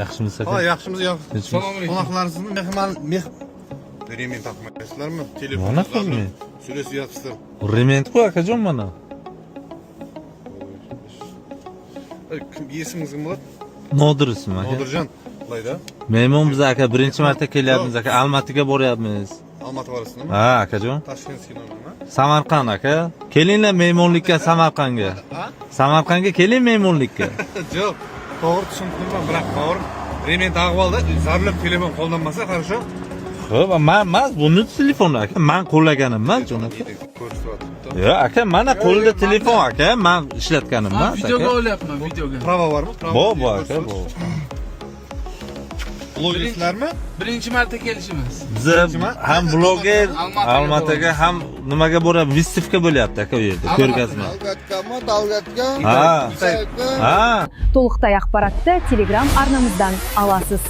Yaxshimisiz aka? Ha, yaxshimiz yo'q. Assalomu alaykum. Qo'noqlaringizni mehmon Remen taqmaysizlarmi? Mana Telefoningizlarni qilmay. so'rashyapsizlar. Rementku akajon mana. Kim esingiz kim bo'ladi? Nodir ismi aka. Nodirjon. Layda. Mehmon biz aka birinchi marta kelyapmiz aka. Almatiga boryapmiz. Almaty borasizmi? Ha akajon. Toshkentga nima? Samarqand aka. Kelinglar mehmonlikka Samarqandga. Ha? Samarqandga keling mehmonlikka. Yo'q. To'g'ri tushundim, biroq to'g'ri. Remen taqib oldi. Zarurlar telefon qo'llanmasa, хорошо? Xo'p, men buni telefon aka. Men qo'llaganim emas, jon aka. Ko'rsatyapti. Yo'q aka, mana qo'lda telefon aka. Men ishlatganim emas aka. Videoga olyapman, videoga. Prava bormi? Bu aka, bu. Blogersizlarmi? Birinchi marta kelishimiz. Biz ham bloger Almatiga ham nimaga boryapmiz? Vistivka bo'lyapti aka u yerda. Ko'rgazma. Dalgatga, Ha. Ha. Толықтай ақпаратты Telegram арнамыздан аласыз.